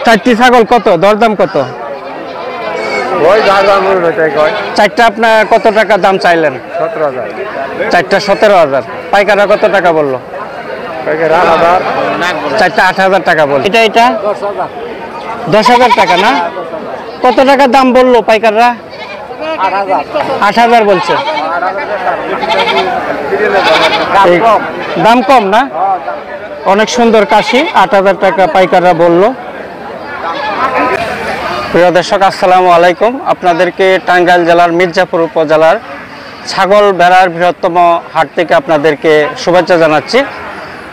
চারটি ছাগল কত, দরদাম কত? চারটা আপনার কত টাকা দাম চাইলেন? 17,000। চারটা 17,000। পাইকাররা কত টাকা বললো? চারটা 8,000 টাকা বল। এটা 10,000 টাকা না? কত টাকা দাম বললো পাইকাররা? 8,000 বলছে। দাম কম না? অনেক সুন্দর কাশি, 8,000 টাকা পাইকাররা বললো। প্রিয় দর্শক, আসসালামু আলাইকুম। আপনাদেরকে টাঙ্গাইল জেলার মির্জাপুর উপজেলার ছাগল ভেড়ার বৃহত্তম হাট থেকে আপনাদেরকে শুভেচ্ছা জানাচ্ছি।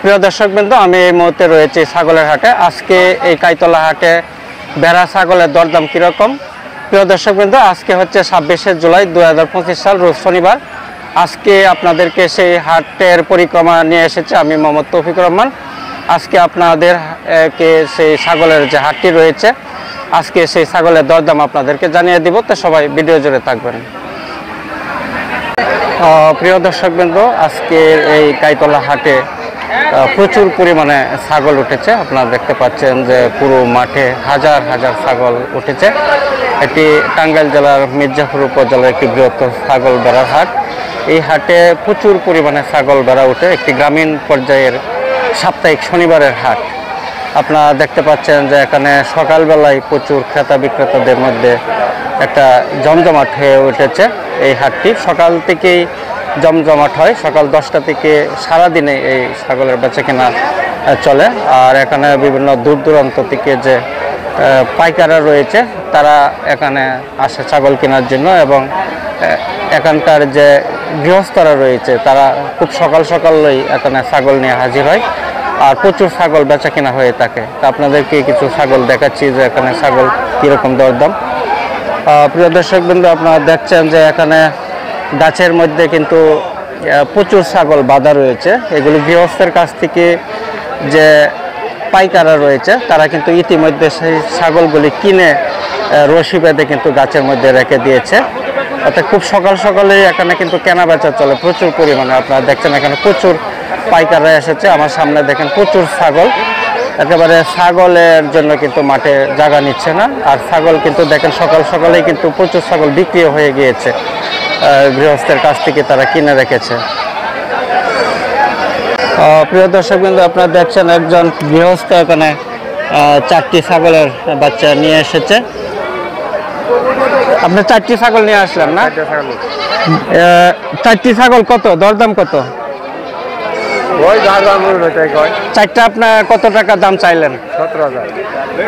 প্রিয় দর্শকবৃন্দ, আমি এই মুহূর্তে রয়েছি ছাগলের হাটে। আজকে এই কাইতলা হাটে ভেড়া ছাগলের দরদাম কীরকম? প্রিয় দর্শকবৃন্দ, আজকে হচ্ছে 26শে জুলাই 2025 সাল, রোজ শনিবার। আজকে আপনাদেরকে সেই হাটের পরিক্রমা নিয়ে এসেছে আমি মোহাম্মদ তৌফিকুর রহমান। আজকে আপনাদেরকে সেই ছাগলের যে হাটটি রয়েছে, আজকে সেই ছাগলের দরদাম আপনাদেরকে জানিয়ে দিব, তো সবাই ভিডিও জুড়ে থাকবেন। প্রিয় দর্শকবৃন্দ, আজকে এই কাইতলা হাটে প্রচুর পরিমাণে ছাগল উঠেছে। আপনারা দেখতে পাচ্ছেন যে পুরো মাঠে হাজার হাজার ছাগল উঠেছে। এটি টাঙ্গাইল জেলার মির্জাপুর উপজেলার একটি বৃহত্তর ছাগল বেড়ার হাট। এই হাটে প্রচুর পরিমাণে ছাগল বেড়া উঠে, একটি গ্রামীণ পর্যায়ের সাপ্তাহিক শনিবারের হাট। আপনারা দেখতে পাচ্ছেন যে এখানে সকালবেলায় প্রচুর ক্রেতা বিক্রেতাদের মধ্যে একটা জমজমাট হয়ে উঠেছে। এই হাটটি সকাল থেকেই জমজমাট হয়, সকাল 10টা থেকে সারাদিনে এই ছাগলের বেচাকেনা চলে। আর এখানে বিভিন্ন দূর দূরান্ত থেকে যে পাইকাররা রয়েছে, তারা এখানে আসে ছাগল কেনার জন্য, এবং এখানকার যে গৃহস্থরা রয়েছে তারা খুব সকাল সকালই এখানে ছাগল নিয়ে হাজির হয়, আর প্রচুর ছাগল বেচা কেনা হয়ে থাকে। তা আপনাদেরকে কিছু ছাগল দেখাচ্ছি যে এখানে ছাগল কীরকম দরদাম। প্রিয় দর্শকবৃন্দ, আপনারা দেখছেন যে এখানে গাছের মধ্যে কিন্তু প্রচুর ছাগল বাঁধা রয়েছে। এগুলি গৃহস্থের কাছ থেকে যে পাইকাররা রয়েছে তারা কিন্তু ইতিমধ্যে সেই ছাগলগুলি কিনে রশি বেঁধে কিন্তু গাছের মধ্যে রেখে দিয়েছে। অর্থাৎ খুব সকাল সকালেই এখানে কিন্তু কেনা বেচা চলে প্রচুর পরিমাণে। আপনারা দেখছেন এখানে প্রচুর পাইকাররা এসেছে। আমার সামনে দেখেন প্রচুর ছাগল, একেবারে ছাগলের জন্য কিন্তু মাঠে জায়গা নিচ্ছে না। আর ছাগল কিন্তু দেখেন সকাল সকালেই কিন্তু প্রচুর ছাগল বিক্রি হয়ে গিয়েছে, গৃহস্থের কাছ থেকে তারা কিনে রেখেছে। প্রিয় দর্শকবৃন্দ, আপনারা দেখছেন একজন গৃহস্থ এখানে 4টি ছাগলের বাচ্চা নিয়ে এসেছে। আপনি 4টি ছাগল নিয়ে আসলেন না? 4টি ছাগল কত, দরদাম কত? চারটা আপনার কত টাকা দাম চাইলেন? 17,000।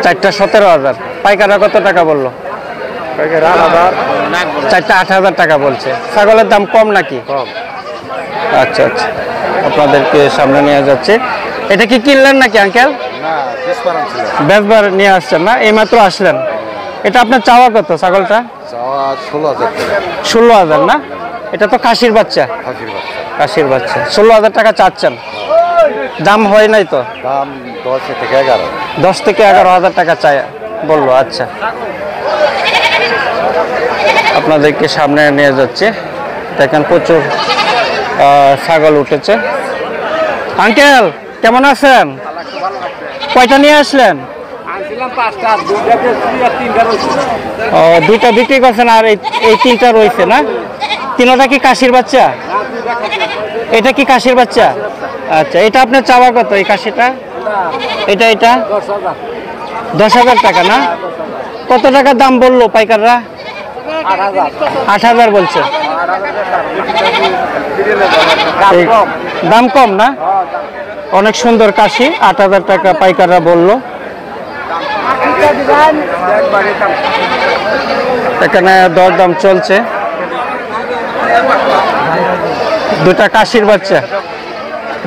চারটা 17,000। পাইকাররা কত টাকা বললো? চারটা 8,000 টাকা বলছে। ছাগলের দাম কম নাকি? কম। আচ্ছা আচ্ছা, আপনাদেরকে সামনে নিয়ে যাচ্ছে। এটা কি কিনলেন নাকি আঙ্কেল? বেচবার নিয়ে আসছেন না? এইমাত্র আসলেন। এটা আপনার চাওয়া কত ছাগলটা? 16,000 না? এটা তো খাসির বাচ্চা। খাসির বাচ্চা 16,000 টাকা চাচ্ছেন। দাম হয় নাই তো? দাম 10 থেকে 11। 10 থেকে 11,000 টাকা চাই বললো। আচ্ছা, আপনাদেরকে সামনে নিয়ে যাচ্ছে। দেখেন প্রচুর ছাগল উঠেছে। আঙ্কেল কেমন আছেন? কয়টা নিয়ে আসলেন? দুইটা বিক্রি করছেন, আর এই 3টা রয়েছে না? 3টা কি কাশির বাচ্চা? এটা কি কাশির বাচ্চা? আচ্ছা, এটা আপনার চাওয়া কত এই কাশিটা? এটা 10,000 টাকা না? কত টাকা দাম বললো পাইকাররা? 8,000 বলছে। দাম কম না? অনেক সুন্দর কাশি, 8,000 টাকা পাইকাররা বললো। এখানে দরদাম চলছে। দুটা কাশির বাচ্চা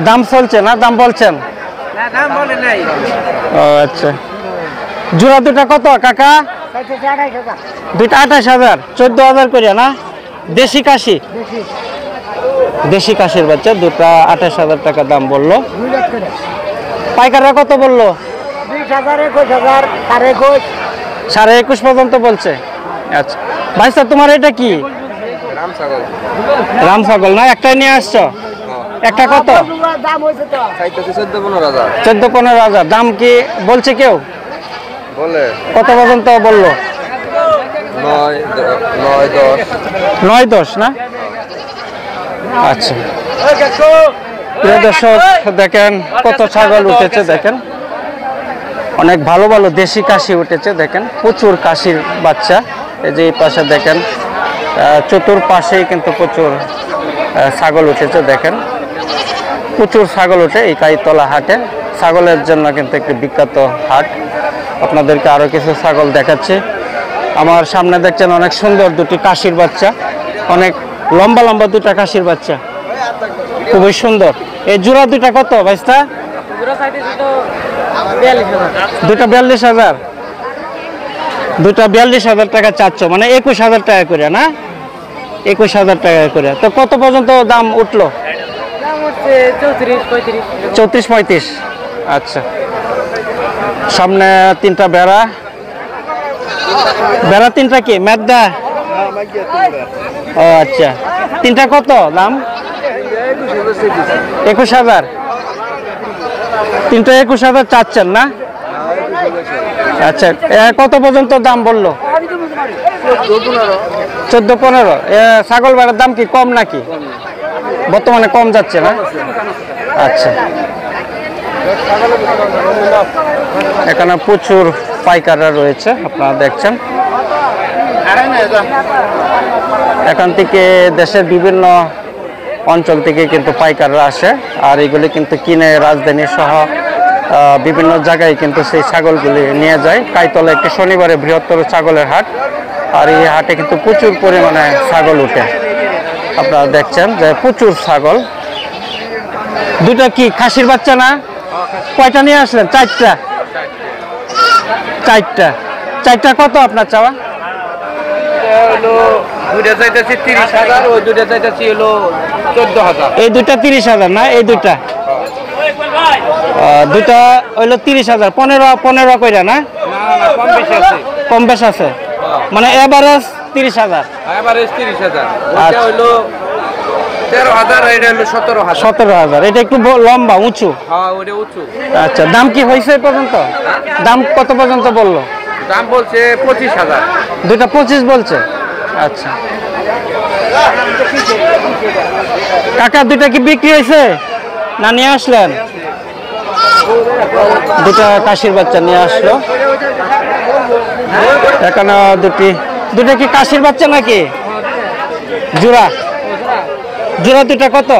দাম চলছে না? দাম বলছেন? আচ্ছা, জোড়া দুটা কত কাকা? দুইটা 28,000। 14,000 করিয়া না? দেশি কাশি, দেশি কাশির বাচ্চা দুটা 28,000 টাকা দাম বললো। পাইকাররা কত বললো? 21,500 পর্যন্ত বলছে। আচ্ছা ভাই স্যার, তোমার এটা কি? রাম ছাগল না? একটাই নিয়ে আসছো? একটা কত? 14-15,000। 14-15,000 দাম কি বলছে কেউ? বলে কত পর্যন্ত বললো? 9-10 না? আচ্ছা, প্রিয় দর্শক দেখেন কত ছাগল উঠেছে, দেখেন অনেক ভালো ভালো দেশি কাশি উঠেছে, দেখেন প্রচুর কাশির বাচ্চা। এই যে এই পাশে দেখেন চতুর্পাশেই কিন্তু প্রচুর ছাগল উঠেছে, দেখেন প্রচুর ছাগল উঠে এই কাইতলা হাটে। ছাগলের জন্য কিন্তু একটি বিখ্যাত হাট। আপনাদেরকে আরো কিছু ছাগল দেখাচ্ছি। আমার সামনে দেখছেন অনেক সুন্দর দুটি কাশির বাচ্চা, অনেক লম্বা লম্বা দুটা কাশির বাচ্চা, খুবই সুন্দর। এই জোড়া দুটা কত ভাইস্তা? দুটা 42,000। দুটা 42,000 টাকা চাচ্ছ, মানে 21,000 টাকা করে না? 21,000 টাকা করে। তো কত পর্যন্ত দাম উঠলো? 34-35। আচ্ছা, সামনে তিনটা বেড়া, বেড়া তিনটা কি মেদদা? ও আচ্ছা, তিনটা কত দাম? 21,000। তিনটা 21,000 চাচ্ছেন না? আচ্ছা, কত পর্যন্ত দাম বললো? 14-15। ছাগল বেড়ার দাম কি কম নাকি বর্তমানে? কম যাচ্ছে না? আচ্ছা, এখানে প্রচুর পাইকাররা রয়েছে, আপনারা দেখছেন। এখান থেকে দেশের বিভিন্ন অঞ্চল থেকে কিন্তু পাইকাররা আসে, আর এগুলি কিন্তু কিনে রাজধানী সহ বিভিন্ন জায়গায় কিন্তু সেই ছাগলগুলি নিয়ে যায়। কাইতলা একটি শনিবারে বৃহত্তর ছাগলের হাট, আর এই হাটে কিন্তু প্রচুর পরিমাণে ছাগল উঠে। আপনারা দেখছেন যে প্রচুর ছাগল। দুটা কি খাসির বাচ্চা না? কয়টা নিয়ে আসলেন? চারটা। চারটা কত আপনার চাওয়া? এই দুটা 30,000 না? এই দুটা দুটা হইলো 30,000। 15 কইরা না? কম বেশ আছে, মানে এভারেজ 30,000। 17,000। এটা একটু লম্বা উঁচু। আচ্ছা, দাম কি হয়েছে পর্যন্ত? দাম কত পর্যন্ত বললো? দাম বলছে 25,000। দুটা 25 বলছে। আচ্ছা কাকা, দুটা কি বিক্রি হয়েছে না নিয়ে আসলেন? দুটা কাশির বাচ্চা নিয়ে আসলো এখানে। দুটা কি কাশির বাচ্চা নাকি? জোড়া দুটা কত?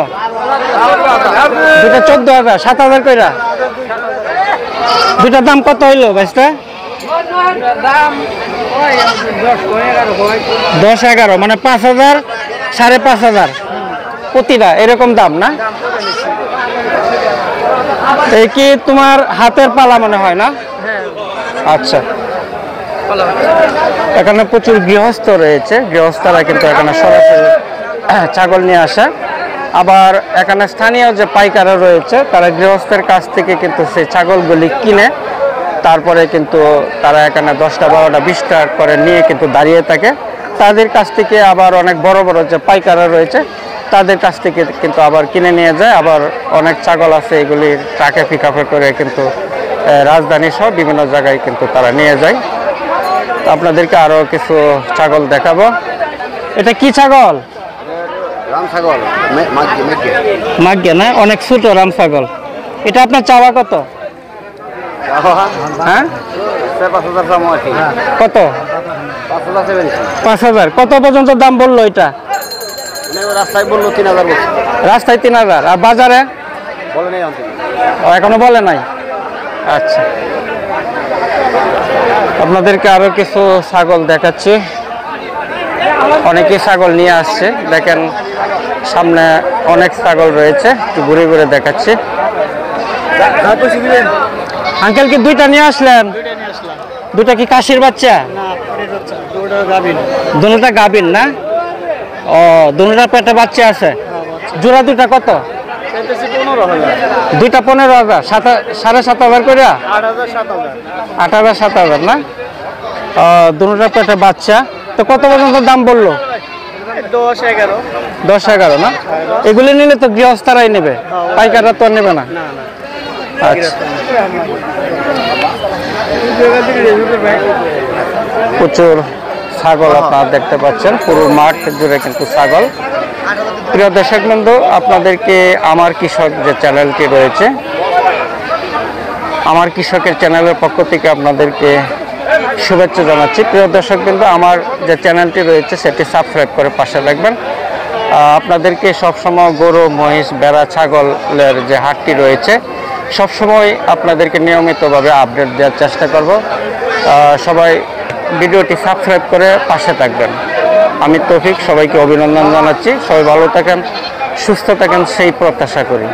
দুটা 14,000। 7,000 কইরা। দুটার দাম কত হইলো ভাইস্তা? 10-11, মানে 5,000 5,500 প্রতিটা, এরকম দাম না? এই কি তোমার হাতের পালা মনে হয় না? আচ্ছা, এখানে প্রচুর গৃহস্থ রয়েছে, গৃহস্থরা কিন্তু এখানে সরাসরি ছাগল নিয়ে আসে। আবার এখানে স্থানীয় যে পাইকাররা রয়েছে তারা গৃহস্থের কাছ থেকে কিন্তু সেই ছাগলগুলি কিনে তারপরে কিন্তু তারা এখানে 10টা 12টা 20টা করে নিয়ে কিন্তু দাঁড়িয়ে থাকে। তাদের কাছ থেকে আবার অনেক বড় বড় যে পাইকাররা রয়েছে তাদের কাছ থেকে কিন্তু আবার কিনে নিয়ে যায়। আবার অনেক ছাগল আছে, এগুলি ট্রাকে পিক আপে করে কিন্তু রাজধানী সহ বিভিন্ন জায়গায় কিন্তু তারা নিয়ে যায়। আপনাদেরকে আরও কিছু ছাগল দেখাবো। এটা কি ছাগল? রাম ছাগল, মাগ্গে না? অনেক ছোট রাম ছাগল। এটা আপনার চাওয়া কত? হ্যাঁ, 5,000। কত? 5,000। কত পর্যন্ত দাম বললো এটা? রাস্তায় বললো 3,000 বলছে। রাস্তায় 3,000, আর বাজারে বলে নাই এখনো বলে নাই। আচ্ছা, আপনাদেরকে আরো কিছু ছাগল দেখাচ্ছি। অনেকেই ছাগল নিয়ে আসছে, দেখেন সামনে অনেক ছাগল রয়েছে, একটু ঘুরে ঘুরে দেখাচ্ছি। আঙ্কেল কি দুইটা নিয়ে আসলেন? দুটা কি কাশির বাচ্চা? দুটা গাভিন না? ও, দুটা পেটে বাচ্চা আছে। জোড়া দুটা কত? দুইটা 15,000। 7,500 করে? 8,000 7,000 না? দুটা পেটে বাচ্চা। তো কত পর্যন্ত দাম বললো? 10-11 না? এগুলি নিলে তো গৃহস্থরাই নেবে, পাইকাররা তো নেবে না। আচ্ছা, প্রচুর ছাগল আপনারা দেখতে পাচ্ছেন, পুরো মাঠ জুড়ে কিন্তু ছাগল। প্রিয় দর্শকবৃন্দ, আপনাদেরকে আমার কৃষক যে চ্যানেলটি রয়েছে, আমার কৃষকের চ্যানেলের পক্ষ থেকে আপনাদেরকে শুভেচ্ছা জানাচ্ছি। প্রিয় দর্শকবৃন্দ, আমার যে চ্যানেলটি রয়েছে সেটি সাবস্ক্রাইব করে পাশে রাখবেন। আপনাদেরকে সবসময় গরু, মহিষ, ভেড়া, ছাগলের যে হাটটি রয়েছে সবসময় আপনাদেরকে নিয়মিতভাবে আপডেট দেওয়ার চেষ্টা করব। সবাই ভিডিওটি সাবস্ক্রাইব করে পাশে থাকবেন। আমি তৌফিক, সবাইকে অভিনন্দন জানাচ্ছি। সবাই ভালো থাকেন, সুস্থ থাকেন, সেই প্রত্যাশা করি।